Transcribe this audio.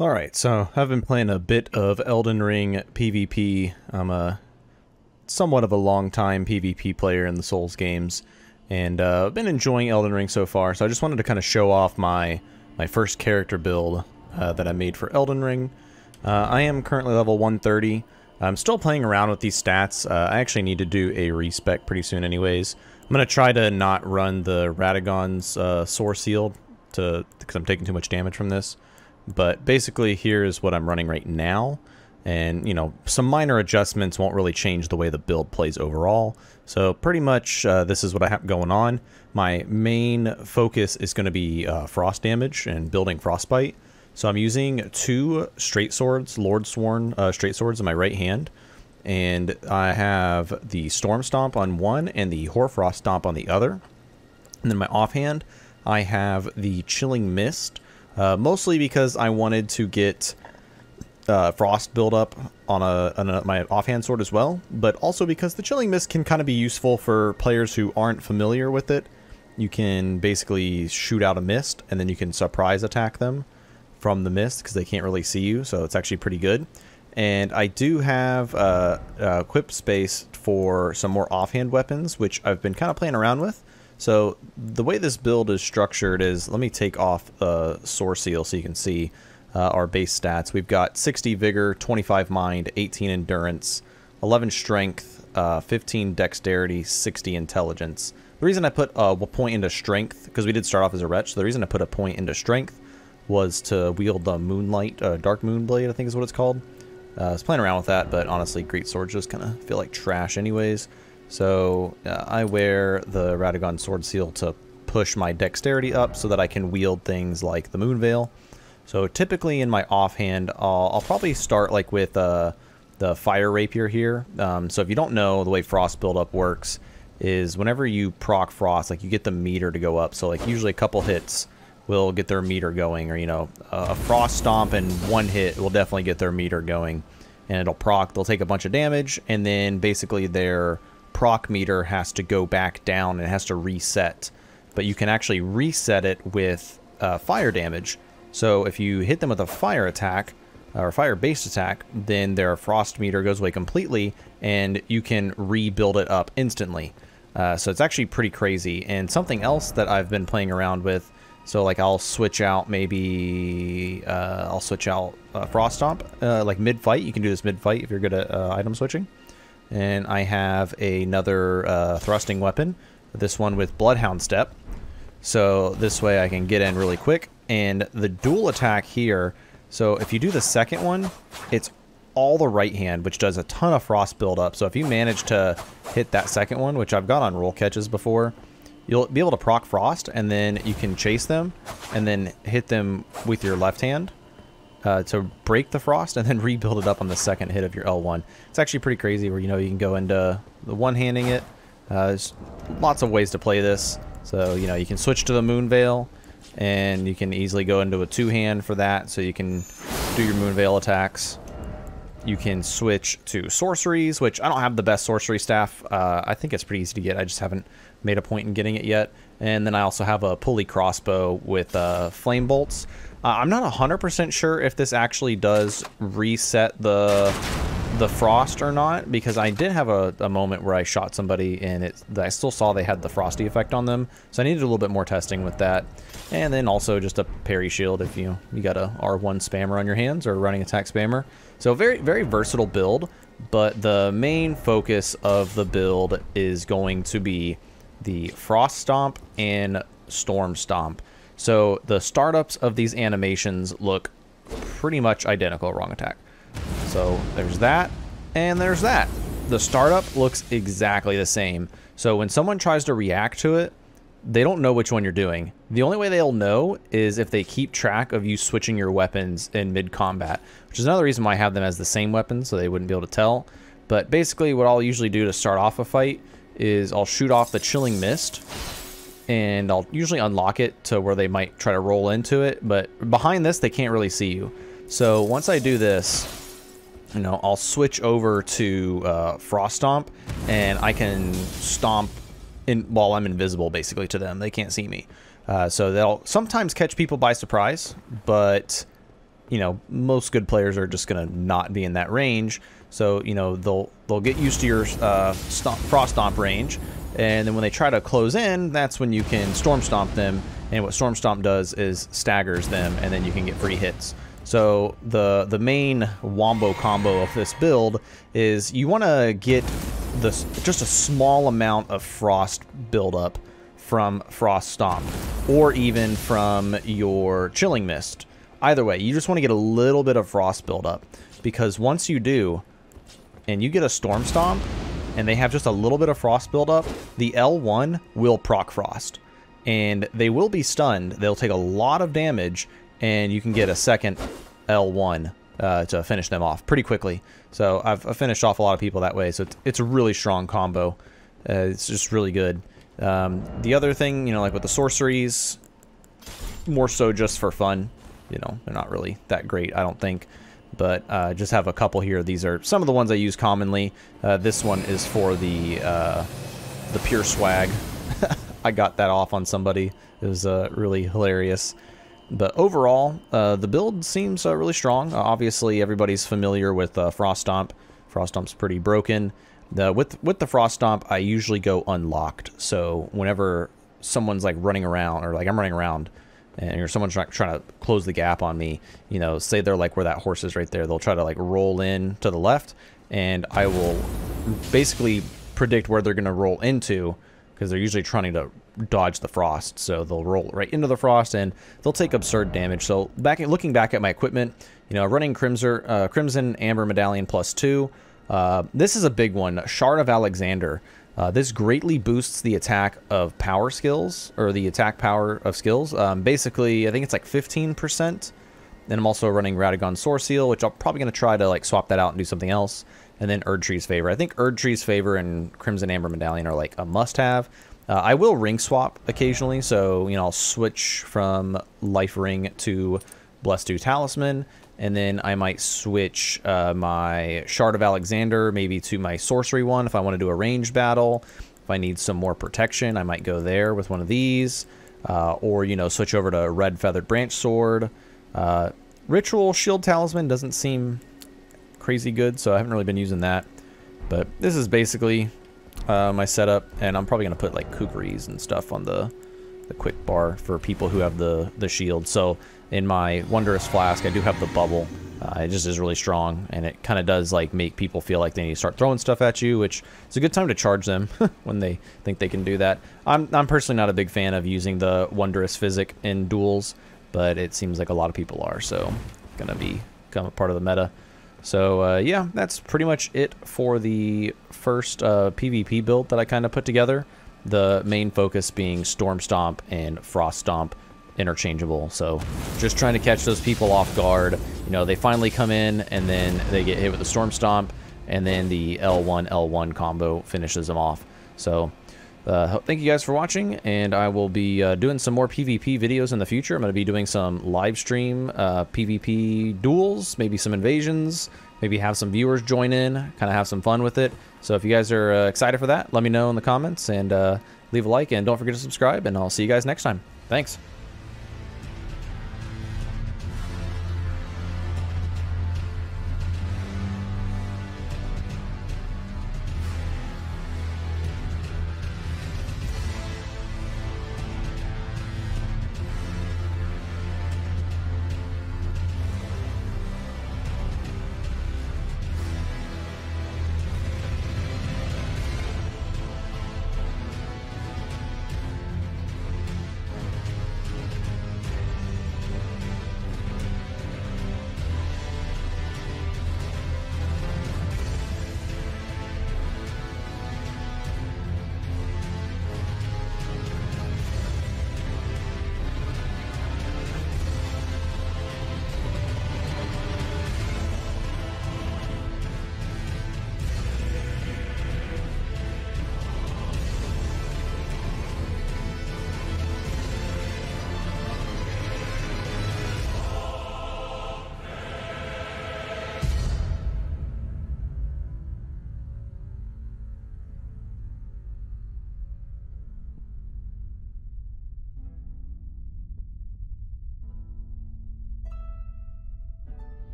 Alright, so I've been playing a bit of Elden Ring PvP. I'm a somewhat of a long-time PvP player in the Souls games, and I've been enjoying Elden Ring so far, so I just wanted to kind of show off my first character build that I made for Elden Ring. I am currently level 130. I'm still playing around with these stats. I actually need to do a respec pretty soon anyways. I'm going to try to not run the Radagon's Sore Seal because I'm taking too much damage from this. But basically, here's what I'm running right now. And, you know, some minor adjustments won't really change the way the build plays overall. So pretty much this is what I have going on. My main focus is going to be frost damage and building frostbite. So I'm using two straight swords, Lord Sworn straight swords in my right hand. And I have the Storm Stomp on one and the Hoarfrost Stomp on the other. And then my offhand, I have the Chilling Mist. Mostly because I wanted to get frost buildup on my offhand sword as well, but also because the Chilling Mist can kind of be useful for players who aren't familiar with it. You can basically shoot out a mist, and then you can surprise attack them from the mist because they can't really see you, so it's actually pretty good. And I do have equip space for some more offhand weapons, which I've been kind of playing around with. So the way this build is structured is, let me take off Sore Seal so you can see our base stats. We've got 60 Vigor, 25 Mind, 18 Endurance, 11 Strength, 15 Dexterity, 60 Intelligence. The reason I put a point into Strength, because we did start off as a Wretch, so the reason I put a point into Strength was to wield the Moonlight, Dark Moon Blade, I think is what it's called. I was playing around with that, but honestly, Great Swords just kind of feel like trash anyways. So I wear the Radagon Sword Seal to push my dexterity up so that I can wield things like the Moon Veil. So typically in my offhand, I'll probably start like with the Fire Rapier here. So if you don't know, the way Frost buildup works is whenever you proc Frost, like you get the meter to go up. So like usually a couple hits will get their meter going, or you know, a Frost Stomp and one hit will definitely get their meter going. And it'll proc, they'll take a bunch of damage, and then basically their proc meter has to go back down and it has to reset, but you can actually reset it with fire damage. So if you hit them with a fire attack or fire based attack, then their frost meter goes away completely and you can rebuild it up instantly. So it's actually pretty crazy. And something else that I've been playing around with, so like I'll switch out maybe Frost Stomp like mid fight. You can do this mid fight if you're good at item switching. And I have another thrusting weapon, this one with Bloodhound Step. So this way I can get in really quick. And the dual attack here, so if you do the second one, it's all the right hand, which does a ton of frost buildup. So if you manage to hit that second one, which I've got on roll catches before, you'll be able to proc frost, and then you can chase them and then hit them with your left hand to break the frost and then rebuild it up on the second hit of your L1. It's actually pretty crazy where, you know, you can go into the one-handing it. There's lots of ways to play this. So, you know, you can switch to the Moon Veil, and you can easily go into a two-hand for that, so you can do your Moon Veil attacks. You can switch to sorceries, which I don't have the best sorcery staff. I think it's pretty easy to get. I just haven't made a point in getting it yet. And then I also have a pulley crossbow with flame bolts. I'm not 100% sure if this actually does reset the frost or not, because I did have a moment where I shot somebody and I still saw they had the frosty effect on them. So I needed a little bit more testing with that. And then also just a parry shield if you got a R1 spammer on your hands or a running attack spammer. So very, very versatile build, but the main focus of the build is going to be the Frost Stomp and Storm Stomp. So the startups of these animations look pretty much identical. Wrong attack. So there's that, and there's that. The startup looks exactly the same. So when someone tries to react to it, they don't know which one you're doing. The only way they'll know is if they keep track of you switching your weapons in mid-combat, which is another reason why I have them as the same weapon, so they wouldn't be able to tell. But basically what I'll usually do to start off a fight is I'll shoot off the Chilling Mist, and I'll usually unlock it to where they might try to roll into it, but behind this they can't really see you. So once I do this, you know, I'll switch over to Frost Stomp, and I can stomp while I'm invisible basically to them. They can't see me. So they'll sometimes catch people by surprise, but you know, most good players are just going to not be in that range. So, you know, they'll get used to your Frost Stomp range, and then when they try to close in, that's when you can Storm Stomp them, and what Storm Stomp does is staggers them, and then you can get free hits. So the main wombo combo of this build is you want to get just a small amount of Frost buildup from Frost Stomp, or even from your Chilling Mist. Either way, you just want to get a little bit of Frost buildup, because once you do, and you get a Storm Stomp, and they have just a little bit of Frost buildup, the L1 will proc Frost, and they will be stunned. They'll take a lot of damage, and you can get a second L1 to finish them off pretty quickly. So I've finished off a lot of people that way, so it's a really strong combo. It's just really good. The other thing, you know, like with the sorceries, more so just for fun. You know, they're not really that great, I don't think. But just have a couple here. These are some of the ones I use commonly. This one is for the pure swag. I got that off on somebody. It was really hilarious. But overall, the build seems really strong. Obviously, everybody's familiar with Frost Stomp. Frost Stomp's pretty broken. With the Frost Stomp, I usually go unlocked. So whenever someone's like running around, or like I'm running around, and someone's trying to close the gap on me, you know, say they're like where that horse is right there, they'll try to like roll in to the left, and I will basically predict where they're going to roll into, because they're usually trying to dodge the frost. So they'll roll right into the frost, and they'll take absurd damage. So looking back at my equipment, you know, running Crimson Amber Medallion +2. This is a big one, Shard of Alexander. This greatly boosts the attack of power skills, or the attack power of skills. Basically, I think it's like 15%. Then I'm also running Radagon Sword Seal, which I'm probably going to try to like swap that out and do something else. And then Erdtree's Favor. I think Erdtree's Favor and Crimson Amber Medallion are like a must-have. I will ring swap occasionally, so you know, I'll switch from Life Ring to Bless 2 Talisman, and then I might switch my Shard of Alexander maybe to my sorcery one if I want to do a ranged battle. If I need some more protection, I might go there with one of these, or you know, switch over to Red Feathered Branch Sword. Ritual Shield Talisman doesn't seem crazy good, so I haven't really been using that. But this is basically my setup, and I'm probably gonna put like kukris and stuff on the quick bar for people who have the shield. So in my Wondrous Flask, I do have the bubble. It just is really strong, and it kind of does like make people feel like they need to start throwing stuff at you, which is a good time to charge them when they think they can do that. I'm personally not a big fan of using the Wondrous Physic in duels, but it seems like a lot of people are, so gonna become a part of the meta. So yeah, that's pretty much it for the first PvP build that I kind of put together. The main focus being Storm Stomp and Frost Stomp interchangeable. So just trying to catch those people off guard. You know, they finally come in, and then they get hit with the Storm Stomp, and then the L1 combo finishes them off. So thank you guys for watching, and I will be doing some more PvP videos in the future. I'm going to be doing some live stream PvP duels, maybe some invasions, maybe have some viewers join in, kind of have some fun with it. So if you guys are excited for that, let me know in the comments, and leave a like, and don't forget to subscribe, and I'll see you guys next time. Thanks.